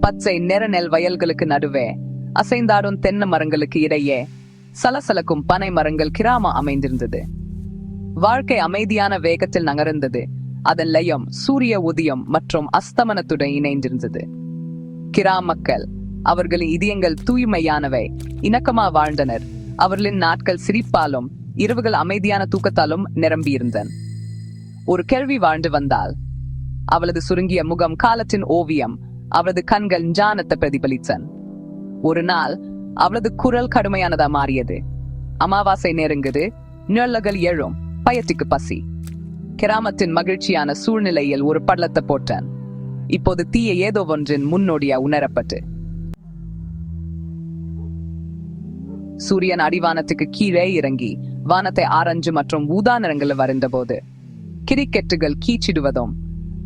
பச்சை நிற நெல் வயல்களுக்கு நடுவே அசைந்தாடும் தென்னை மரங்களுக்கு இடையே சலசலக்கும் பனை மரங்கள் கிராமம் அமைந்திருந்தது. வாழ்க்கை அமைதியான வேகத்தில் நகர்ந்தது. அதன் லயம் சூரிய உதயம் மற்றும் அஸ்தமனத்துடன் இணைந்திருந்தது. கிராம மக்கள் அவர்களின் இதயங்கள் தூய்மையானவை, இணக்கமா வாழ்ந்தனர். அவர்களின் நாட்கள் சிரிப்பாலும் இரவுகள் அமைதியான தூக்கத்தாலும் நிரம்பியிருந்தன. ஒரு கேள்வி வாழ்ந்து வந்தால் அவளது சுருங்கிய முகம் காலத்தின் ஓவியம், அவளது கண்கள் ஞானத்தை பிரதிபலித்தன. ஒரு நாள் அவளது குரல் கடுமையானதா மாறியது. அமாவாசை நெருங்குது, நிழல்கள் எழும், பயத்துக்கு பசி. கிராமத்தின் மகிழ்ச்சியான சூழ்நிலையில் ஒரு பள்ளத்தை போட்டான். இப்போது தீய ஏதோ ஒன்றின் முன்னோடியா உணரப்பட்டு சூரியன் அடிவானத்துக்கு கீழே இறங்கி வானத்தை ஆரஞ்சு மற்றும் ஊதா நிறங்கள் வரைந்த போது கிரிக்கெட்டுகள் கீச்சிடுவதும்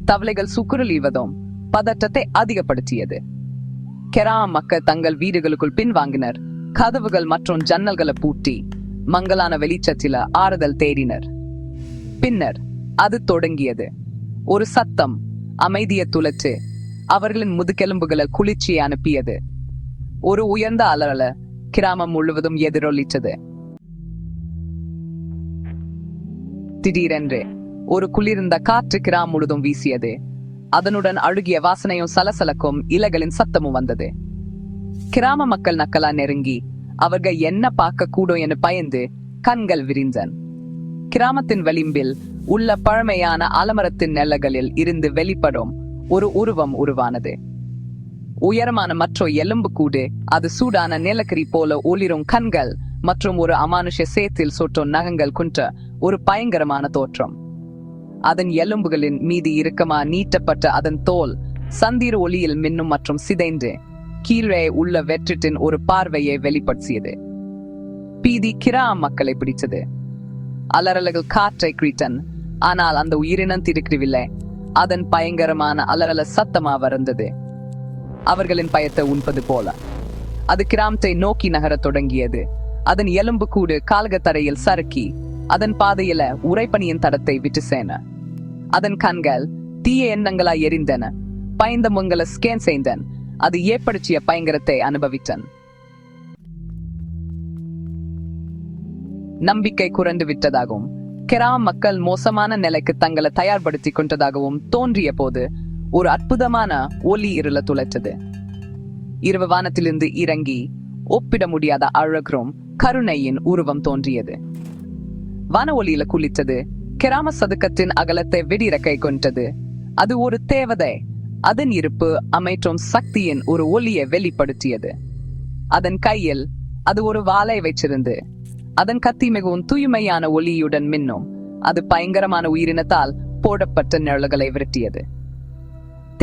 தவளைகள் சுக்குரலிவதும் பதட்டத்தை அதிகப்படுத்தியது. கிராம மக்கள் தங்கள் வீடுகளுக்குள் பின்வாங்கினர். கதவுகள் மற்றும் ஜன்னல்களை பூட்டி மங்கலான வெளிச்சத்தில ஆறுதல் தேடினர். பின்னர் அது தொடங்கியது. ஒரு சத்தம் அமைதியை துளைச்சு அவர்களின் முதுகெலும்புகளை குளிர்ச்சியை அனுப்பியது. ஒரு உயர்ந்த அலறல கிராமம் முழுவதும் எதிரொலித்தது. திடீரென்று ஒரு குளிர்ந்த காற்று கிராமம் முழுதும் வீசியது. அதனுடன் அழுகிய வாசனையும் சலசலக்கும் இலைகளின் சத்தமும் வந்தது. கிராம மக்கள் நக்கலா நெருங்கி அவர்கள் என்ன பார்க்க கூடும் என பயந்து கண்கள் விரிந்தன். கிராமத்தின் விளிம்பில் உள்ள பழமையான அலமரத்தின் நிலைகளில் இருந்து வெளிப்படும் ஒரு உருவம் உருவானது. உயரமான மற்றொரு எலும்பு கூடு, அது சூடான நிலக்கரி போல ஒளிரும் கண்கள் மற்றும் ஒரு அமானுஷ சேத்தில் சொட்டும் நகங்கள் கொண்ட ஒரு பயங்கரமான தோற்றம். அதன் எலும்புகளின் மீது இறுக்கமா நீட்டப்பட்ட அதன் தோல் சந்திர ஒளியில் மின்னும் மற்றும் சிதைந்து கீழே உள்ள வெற்றிட்டின் ஒரு பார்வையை வெளிப்படுத்தியது. பீதி கிராம மக்களை பிடித்தது. அலறல்கள் காற்றை கிழித்தன். ஆனால் அந்த உயிரினம் திடுக்கிடவில்லை. அதன் பயங்கரமான அலறல சத்தமா வந்தது, அவர்களின் பயத்தை உண்பது போல. அது கிராமத்தை நோக்கி நகரத் தொடங்கியது. அதன் எலும்பு கூடு கால்கத்தரையில் சறுக்கி அதன் பாதையில உறைபனியின் தடத்தை விட்டு சேன. அதன் கண்கள் தீய எண்ணங்களா எரிந்தன. பயந்த முங்களை ஸ்கேன் செய்தன். அது ஏற்படுத்திய பயங்கரத்தை அனுபவித்தன். நம்பிக்கை குறைந்து விட்டதாகவும் கிராம மக்கள் மோசமான நிலைக்கு தங்களை தயார்படுத்திக் கொண்டதாகவும் தோன்றிய போது ஒரு அற்புதமான ஒளி இருள துளைத்தது. இரவு வானத்திலிருந்து இறங்கி ஒப்பிட முடியாத அழகும் கருணையின் உருவம் தோன்றியது. வான ஒளியில குளித்தது. கிராம சதுக்கத்தின் அகலத்தை வெடிரக்கை கொண்டது. அது ஒரு தேவதை. அதன் இருப்பு அமைற்றும் சக்தியின் ஒரு ஒளியை வெளிப்படுத்தியது. அதன் கையில் அது ஒரு வாளை வைச்சிருந்து அதன் கத்தி மிகவும் தூய்மையான ஒளியுடன் மின்னும். அது பயங்கரமான உயிரினத்தால் போடப்பட்ட நிழல்களை விரட்டியது.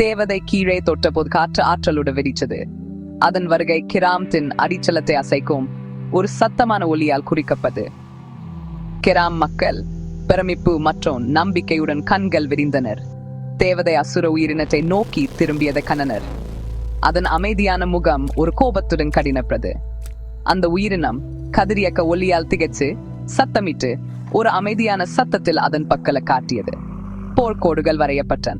தேவதை கீழே தொட்ட போது காற்று ஆற்றலுடன் வெடிச்சது. அதன் வருகை கிராமத்தின் அடிச்சலத்தை அசைக்கும் ஒரு சத்தமான ஒளியால் குறிக்கப்பது. கிராம மக்கள் பிரமிப்பு மற்றும் நம்பிக்கையுடன் கண்கள் விரிந்தனர். தேவதை அசுர உயிரினத்தை நோக்கி திரும்பியதை கண்டனர். அதன் அமைதியான முகம் ஒரு கோபத்துடன் கடினப்பட்டது. அந்த உயிரினம் கதிரியக்க ஒளியால் திகைச்சு சத்தமிட்டு ஒரு அமைதியான சத்தத்தில் அதன் பக்கல காட்டியது. போர்க்கோடுகள் வரையப்பட்டன.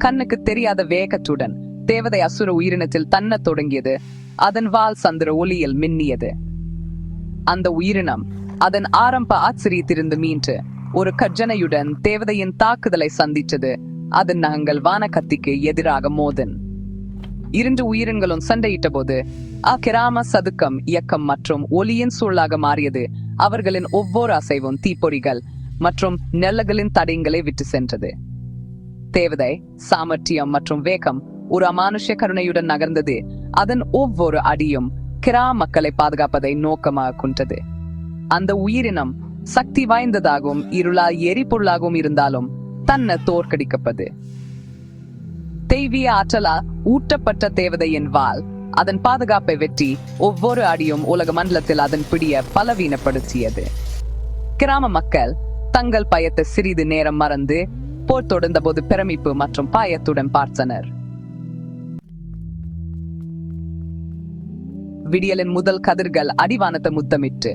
கண்ணுக்கு தெரியாத வேகத்துடன் தேவதை அசுர உயிரினத்தில் தன்ன தொடங்கியது. அதன் வால் சந்திர ஒளியில் மின்னியது. அந்த உயிரினம் அதன் ஆரம்ப ஆச்சரியத்திலிருந்து மீண்டு ஒரு கர்ஜனையுடன் தேவதையின் தாக்குதலை சந்தித்தது. அதன் நகங்கள் வான கத்திக்கு எதிராக மோதன். இரண்டு உயிரினங்களும் சண்டையிட்ட போது கிராம சதுக்கம் இயக்கம் மற்றும் ஒளியின் சூழலாக மாறியது. அவர்களின் ஒவ்வொரு அசைவும் தீப்பொறிகள் மற்றும் நெல்லகளின் தடயங்களை விட்டு சென்றது. தேவதை சாமர்த்தியம் மற்றும் வேகம் ஒரு அமானுஷ கருணையுடன் நகர்ந்தது. அதன் ஒவ்வொரு அடியும் கிராம மக்களை பாதுகாப்பதை நோக்கமாக கொண்டது. அந்த உயிரினம் சக்தி வாய்ந்ததாகவும் இருளால் எரிபொருளாகவும் இருந்தாலும் தன்னை தோற்கடிக்கப்பது. தெய்வீக ஆற்றலா ஊட்டப்பட்ட தேவதையின் வாள் அதன் பாதுகாப்பை வெற்றி ஒவ்வொரு அடியும் உலக மண்டலத்தில் அதன் பிடிய பலவீனப்படுத்தியது. கிராம மக்கள் தங்கள் பயத்தை சிறிது நேரம் மறந்து போர் தொடர்ந்த போது பிரமிப்பு மற்றும் பாயத்துடன் பார்த்தனர். விடியலின் முதல் கதிர்கள் அடிவானத்தை முத்தமிட்டு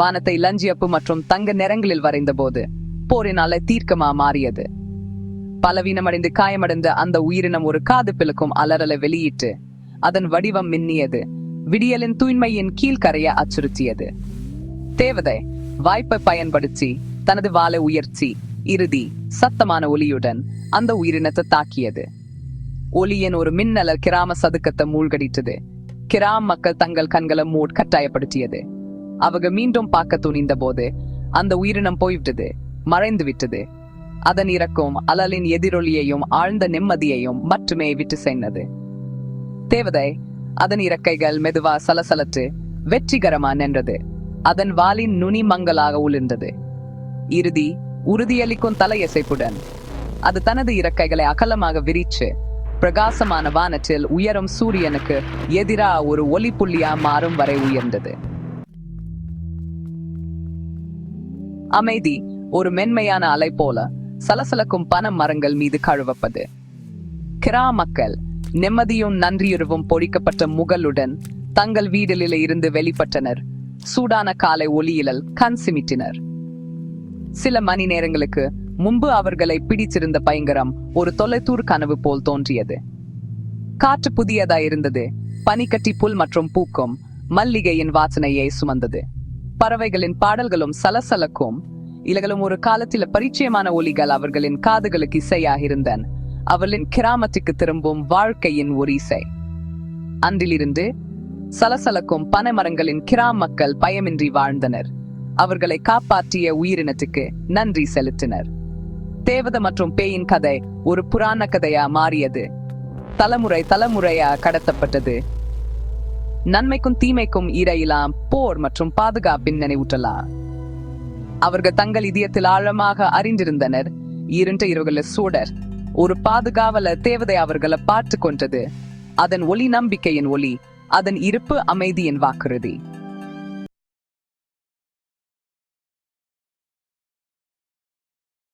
வானத்தை இளஞ்சியப்பு மற்றும் தங்க நிறங்களில் வரைந்த போது போரினால தீர்க்கமா மாறியது. பலவீனமடைந்து காயமடைந்த அந்த உயிரினம் ஒரு காது பிளக்கும் அலறலை வெளியிட்டு அதன் வடிவம் மின்னியது. விடியலின் தூய்மையின் கீழ்கரைய அச்சுறுத்தியது. தேவதை வாய்ப்பை பயன்படுத்தி தனது வாளை உயர்த்தி இறுதி சத்தமான ஒலியுடன் அந்த உயிரினத்தை தாக்கியது. ஒலியின் ஒரு மின்னலர் கிராம சதுக்கத்தை மூழ்கடித்தது. கிராம மக்கள் தங்கள் கண்களை கட்டாயப்படுத்தியது. அவங்க மீண்டும் பார்க்க துணிந்த போது அந்த உயிரினம் போய்விட்டது, மறைந்து விட்டது. அதன் இறக்கும் அலலின் எதிரொலியையும் ஆழ்ந்த நிம்மதியையும் மட்டுமே விட்டு சென்றது. தேவதை அதன் இறக்கைகள் மெதுவா சலசலத்து வெற்றிகரமா நின்றது. அதன் வாளின் நுனி மங்களாக உளிர்ந்தது. இறுதி உறுதியளிக்கும் தலையசைப்புடன் அது தனது இறக்கைகளை அகலமாக விரிச்சு பிரகாசமான வானத்தில் உயரும் சூரியனுக்கு எதிராக ஒரு ஒளி புள்ளியா மாறும் வரை உயர்ந்தது. அமைதி ஒரு மென்மையான அலை போல சலசலக்கும் பன மரங்கள் மீது கழுவப்பது. கிராம மக்கள் நிம்மதியும் நன்றியுறவும் பொறிக்கப்பட்ட முகலுடன் தங்கள் வீடுகளில் இருந்து வெளிப்பட்டனர். சூடான காலை ஒளியிலல் கண் சிமிட்டினர். சில மணி நேரங்களுக்கு முன்பு அவர்களை பிடிச்சிருந்த பயங்கரம் ஒரு தொலைதூர் கனவு போல் தோன்றியது. காற்று புதியதா இருந்தது. பனிக்கட்டி புல் மற்றும் பூக்கும் மல்லிகையின் வாசனையை சுமந்தது. பறவைகளின் பாடல்களும் சலசலக்கும் இலைகளும் ஒரு காலத்தில் பரிச்சயமான ஒலிகள் அவர்களின் காதுகளுக்கு இசையாக இருந்தன. அவர்களின் கிராமத்துக்கு திரும்பும் வாழ்க்கையின் ஒரு இசை. அன்றிலிருந்து சலசலக்கும் பனை மரங்களின் கிராம மக்கள் பயமின்றி வாழ்ந்தனர். அவர்களை காப்பாற்றிய உயிரினத்துக்கு நன்றி செலுத்தினர். தேவதை மற்றும் பேயின் கதை ஒரு புராண கதையா மாறியது. தலைமுறையா கடத்தப்பட்டது. நன்மைக்கும் தீமைக்கும் இடையிலாம் போர் மற்றும் பாதுகாப்பின் நினைவூட்டலாம். அவர்கள் தங்கள் இதயத்தில் ஆழமாக அறிந்திருந்தனர். இருண்ட இரவுகளில் சூடர் ஒரு பாதுகாவலர் தேவதை அவர்களை பார்த்து கொண்டது. அதன் ஒளி நம்பிக்கையின் ஒளி, அதன் இருப்பு அமைதியின் வாக்குறுதி.